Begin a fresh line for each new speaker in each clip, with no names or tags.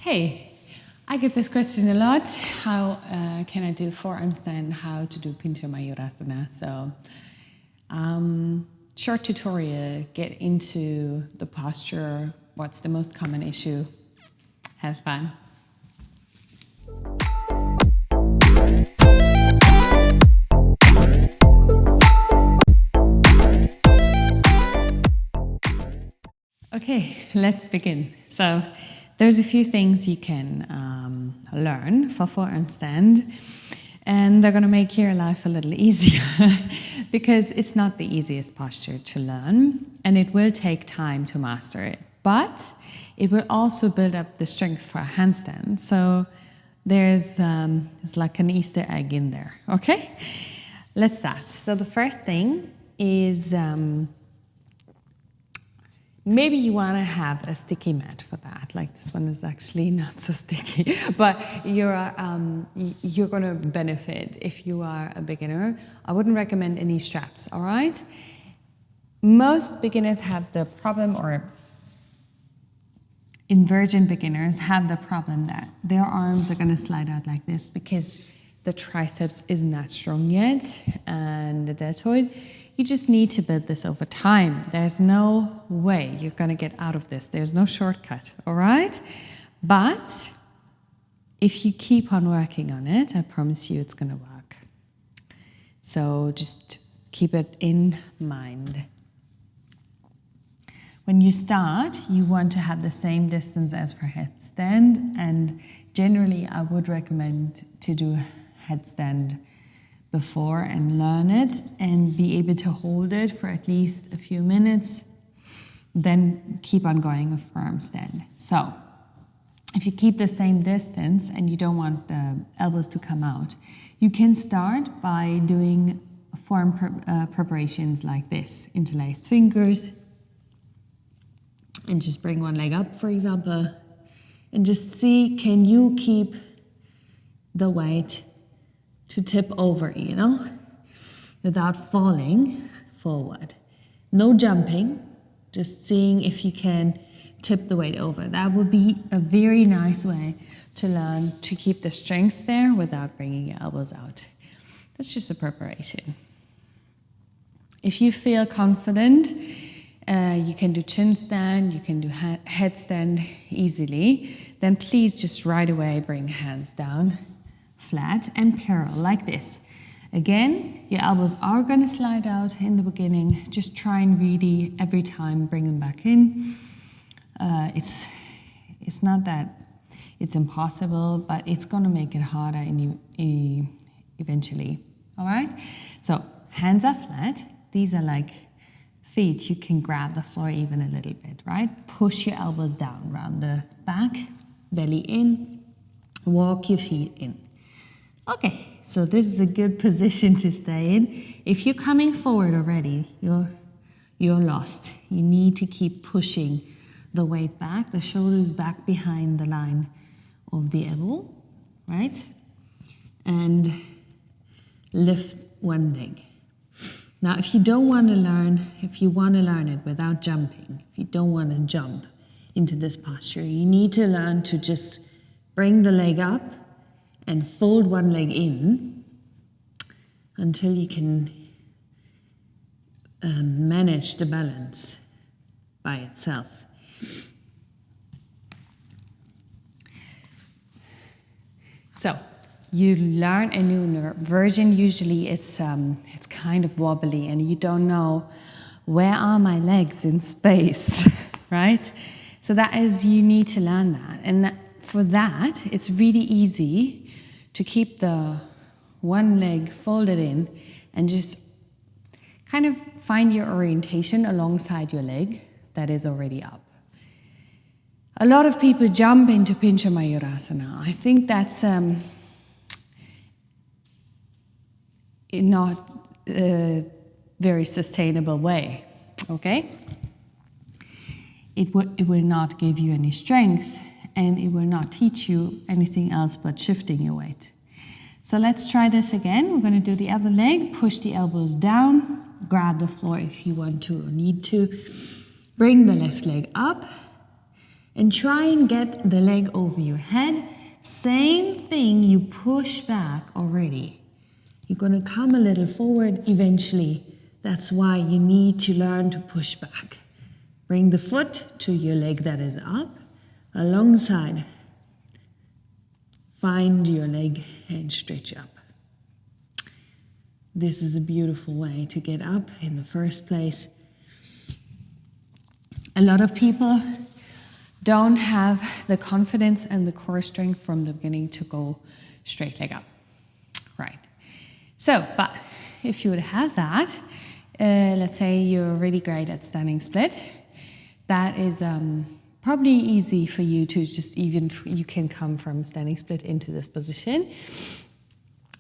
Hey, I get this question a lot. How can I do forearm stand? How to do Pincha Mayurasana? So, short tutorial, get into the posture. What's the most common issue? Have fun. Okay, let's begin. So there's a few things you can learn for forearm stand, and they're going to make your life a little easier because it's not the easiest posture to learn, and it will take time to master it. But it will also build up the strength for a handstand. So there's like an Easter egg in there. Okay, let's start. So the first thing is maybe you want to have a sticky mat for that. Like this one is actually not so sticky, but you're going to benefit if you are a beginner. I wouldn't recommend any straps, all right? Most beginners have the problem, or inversion beginners have the problem that their arms are going to slide out like this because the triceps isn't that strong yet and the deltoid. You just need to build this over time. There's no way you're going to get out of this. There's no shortcut, all right? But if you keep on working on it, I promise you it's going to work. So just keep it in mind. When you start, you want to have the same distance as for headstand, and generally I would recommend to do headstand before and learn it and be able to hold it for at least a few minutes, then keep on going with forearm stand. So if you keep the same distance and you don't want the elbows to come out, you can start by doing forearm preparations like this. Interlaced fingers, and just bring one leg up, for example, and just see, can you keep the weight to tip over, you know, without falling forward. No jumping, just seeing if you can tip the weight over. That would be a very nice way to learn to keep the strength there without bringing your elbows out. That's just a preparation. If you feel confident, you can do chin stand, you can do headstand easily, then please just right away bring hands down, flat and parallel like this. Again, your elbows are going to slide out in the beginning. Just try and really every time bring them back in. It's not that it's impossible, but it's going to make it harder eventually. All right? So hands are flat. These are like feet. You can grab the floor even a little bit, right? Push your elbows down, round the back, belly in, walk your feet in. Okay, so this is a good position to stay in. If you're coming forward already, you're lost. You need to keep pushing the weight back, the shoulders back behind the line of the elbow, right? And lift one leg. Now, if you don't want to learn, if you want to learn it without jumping, if you don't want to jump into this posture, you need to learn to just bring the leg up and fold one leg in until you can manage the balance by itself. So you learn a new version. Usually it's kind of wobbly and you don't know where are my legs in space, right? So that is, you need to learn that. And for that, it's really easy to keep the one leg folded in and just kind of find your orientation alongside your leg that is already up. A lot of people jump into Pincha Mayurasana. I think that's not a very sustainable way, okay? It will not give you any strength, and it will not teach you anything else but shifting your weight. So let's try this again. We're going to do the other leg. Push the elbows down. Grab the floor if you want to or need to. Bring the left leg up And try and get the leg over your head. Same thing, you push back already. You're gonna come a little forward eventually. That's why you need to learn to push back. Bring the foot to your leg that is up, alongside. Find your leg and stretch up. This is a beautiful way to get up in the first place. A lot of people don't have the confidence and the core strength from the beginning to go straight leg up. Right. So, but if you would have that, let's say you're really great at standing split, that is probably easy for you to just you can come from standing split into this position.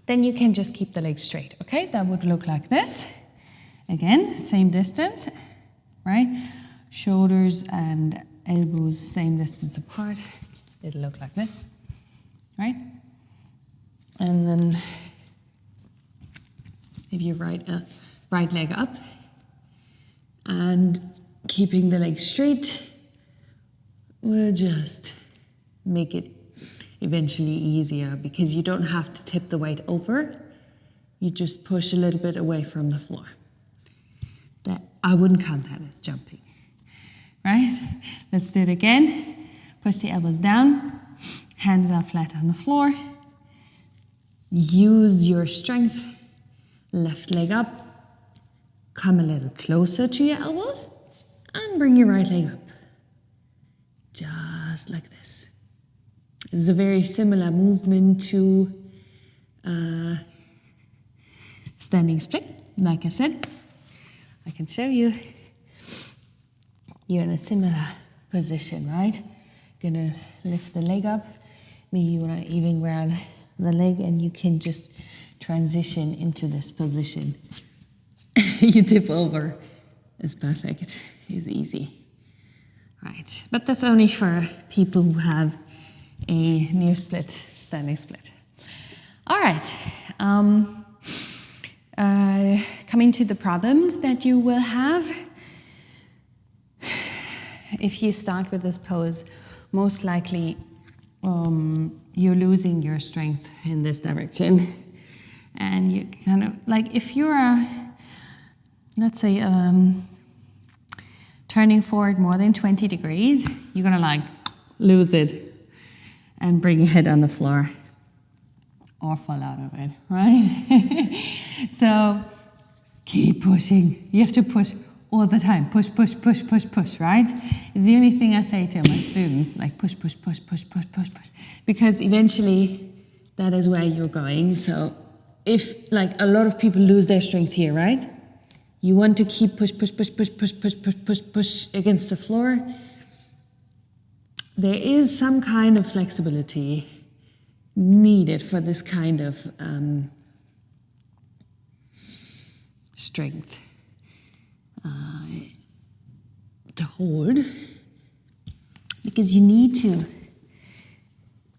Then you can just keep the legs straight, okay? That would look like this. Again, same distance, right? Shoulders and elbows same distance apart. It'll look like this, right? And then if you right leg up and keeping the leg straight, we'll just make it eventually easier because you don't have to tip the weight over. You just push a little bit away from the floor. That I wouldn't count that as jumping, right? Let's do it again. Push the elbows down, hands are flat on the floor. Use your strength. Left leg up, come a little closer to your elbows, and bring your right leg up. Just like this. This is a very similar movement to standing split. Like I said, I can show you. You're in a similar position, right? Gonna lift the leg up. Maybe you wanna even grab the leg and you can just transition into this position. You tip over. It's perfect. It's easy. Right, but that's only for people who have a near split, standing split. All right, coming to the problems that you will have. If you start with this pose, most likely you're losing your strength in this direction. And you kind of, like if you're, let's say, turning forward more than 20 degrees, you're gonna like lose it and bring your head on the floor or fall out of it, right? So keep pushing. You have to push all the time. Push, push, push, push, push, right? It's the only thing I say to my students, like push, push, push, push, push, push, push. Because eventually that is where you're going. So if, like, a lot of people lose their strength here, right? You want to keep push, push, push, push, push, push, push, push, push against the floor. There is some kind of flexibility needed for this kind of strength to hold, because you need to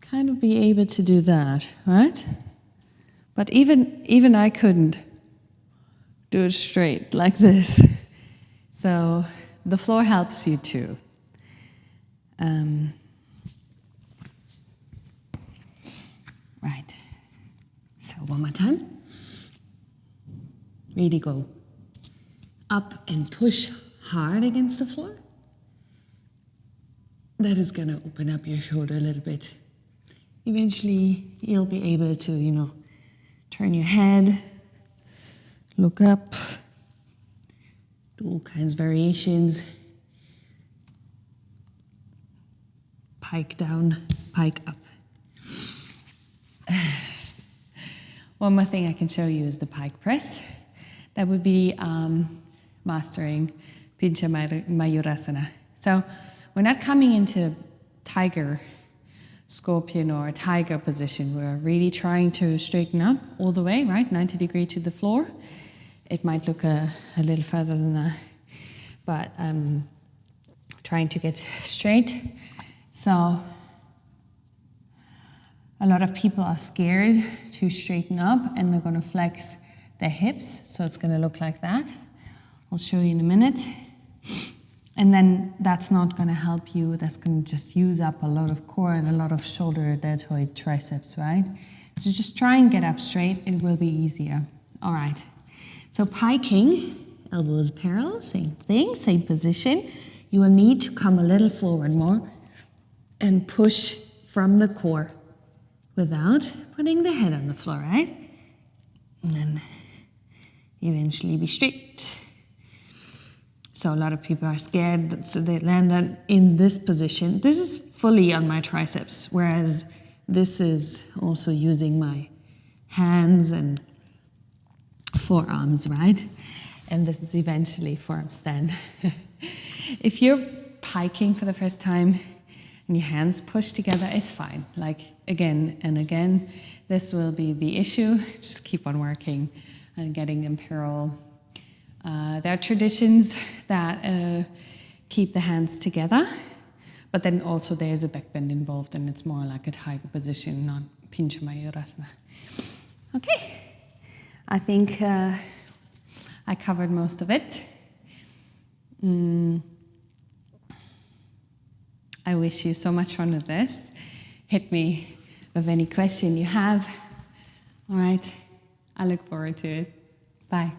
kind of be able to do that, right? But even I couldn't do it straight like this. So the floor helps you too. Right. So one more time. Really go up and push hard against the floor. That is going to open up your shoulder a little bit. Eventually, you'll be able to, turn your head, look up, do all kinds of variations. Pike down, pike up. One more thing I can show you is the Pike Press. That would be mastering Pincha Mayurasana. So we're not coming into tiger, scorpion or tiger position. We're really trying to straighten up all the way, right? 90 degrees to the floor. It might look a little further than that, but trying to get straight. So a lot of people are scared to straighten up and they're going to flex their hips. So it's going to look like that. I'll show you in a minute. And then that's not going to help you. That's going to just use up a lot of core and a lot of shoulder, deltoid, triceps, right? So just try and get up straight. It will be easier. All right. So piking, elbows parallel, same thing, same position. You will need to come a little forward more and push from the core without putting the head on the floor, right? And then eventually be straight. So a lot of people are scared, so they land in this position. This is fully on my triceps, whereas this is also using my hands and forearms, right? And this is eventually forearm stand. If you're piking for the first time and your hands push together, it's fine. Like again and again, this will be the issue. Just keep on working and getting in parallel. There are traditions that keep the hands together, but then also there's a back bend involved, and it's more like a tiger position, not Pincha Mayurasana. Okay, I think I covered most of it. I wish you so much fun with this. Hit me with any question you have. All right, I look forward to it. Bye.